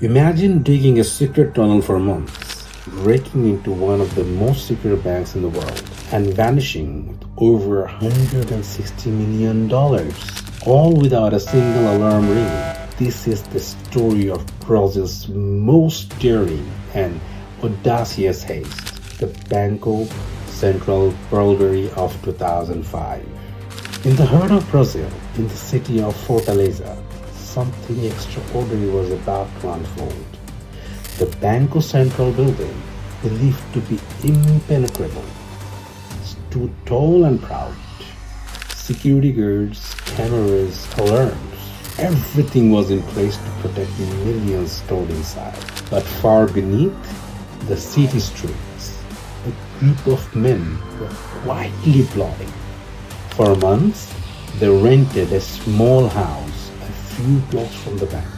Imagine digging a secret tunnel for months, breaking into one of the most secure banks in the world, and vanishing with over $160 million, all without a single alarm ringing. This is the story of Brazil's most daring and audacious heist, the Banco Central Burglary of 2005. In the heart of Brazil, in the city of Fortaleza, something extraordinary was about to unfold. The Banco Central building, believed to be impenetrable, stood tall and proud. Security guards, cameras, alarms, everything was in place to protect the millions stored inside. But far beneath the city streets, a group of men were quietly plotting. For months, they rented a small house a few blocks from the bank.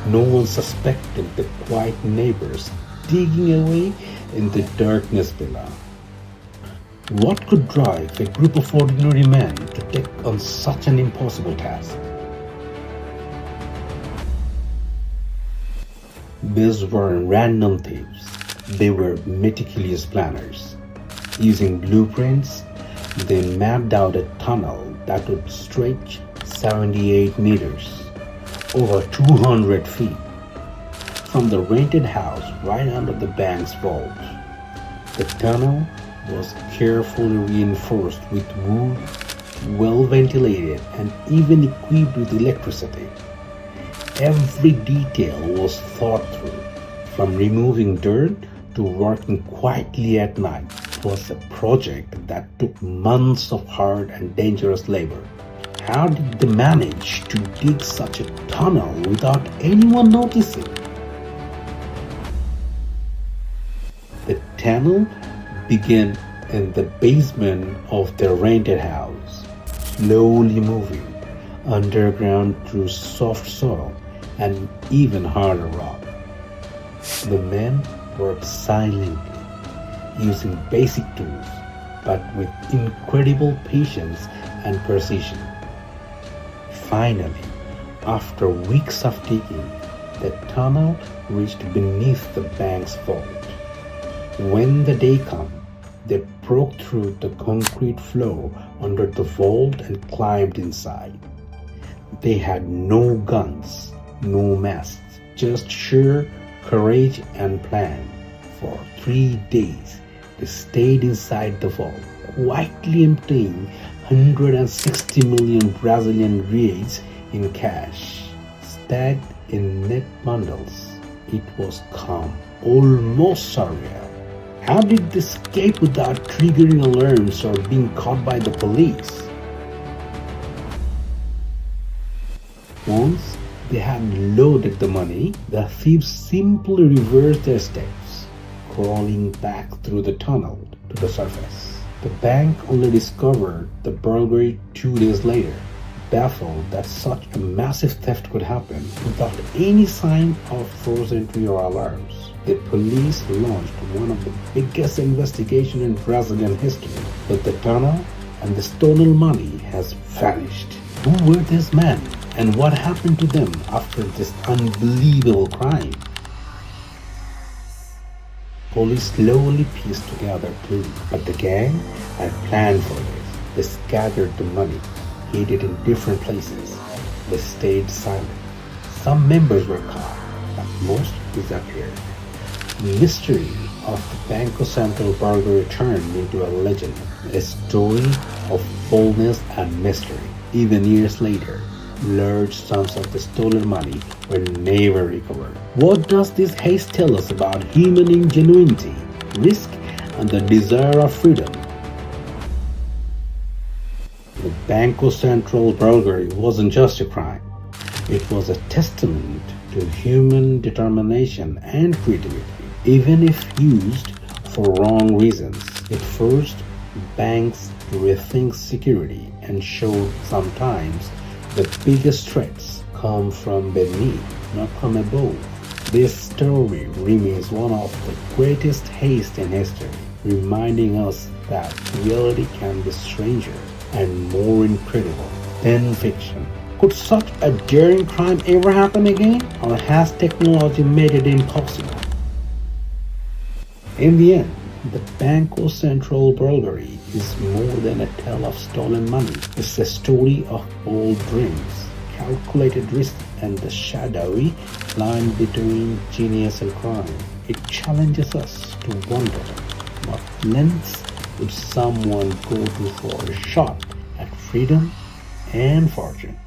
No one suspected the quiet neighbors digging away in the darkness below. What could drive a group of ordinary men to take on such an impossible task? These weren't random thieves. They were meticulous planners. Using blueprints, they mapped out a tunnel that would stretch 78 meters, over 200 feet, from the rented house right under the bank's vault. The tunnel was carefully reinforced with wood, well ventilated, and even equipped with electricity. Every detail was thought through, from removing dirt to working quietly at night. It was a project that took months of hard and dangerous labor. How did they manage to dig such a tunnel without anyone noticing? The tunnel began in the basement of their rented house, slowly moving underground through soft soil and even harder rock. The men worked silently, using basic tools, but with incredible patience and precision. Finally, after weeks of digging, the tunnel reached beneath the bank's vault. When the day came, they broke through the concrete floor under the vault and climbed inside. They had no guns, no masks, just sheer courage and plan. For 3 days, they stayed inside the vault, quietly emptying 160 million Brazilian reais in cash, stacked in net bundles. It was calm, almost surreal. How did they escape without triggering alarms or being caught by the police? Once they had loaded the money, the thieves simply reversed their steps, crawling back through the tunnel to the surface. The bank only discovered the burglary 2 days later, baffled that such a massive theft could happen without any sign of forced entry or alarms. The police launched one of the biggest investigations in Brazilian history, but the tunnel and the stolen money has vanished. Who were these men, and what happened to them after this unbelievable crime? Police slowly pieced together clues, but the gang had planned for this. They scattered the money, hid it in different places. They stayed silent. Some members were caught, but most disappeared. The mystery of the Banco Central Burglary turned into a legend, a story of boldness and mystery. Even years later, large sums of the stolen money were never recovered. What does this heist tell us about human ingenuity, risk, and the desire of freedom? The Banco Central Burglary wasn't just a crime. It was a testament to human determination and creativity. Even if used for wrong reasons, it forced banks to rethink security and showed sometimes the biggest threats come from beneath, not from above. This story remains one of the greatest heists in history, reminding us that reality can be stranger and more incredible than fiction. Could such a daring crime ever happen again, or has technology made it impossible? In the end, the Banco Central Burglary is more than a tale of stolen money. It's a story of bold dreams, calculated risk, and the shadowy line between genius and crime. It challenges us to wonder, what lengths would someone go to for a shot at freedom and fortune?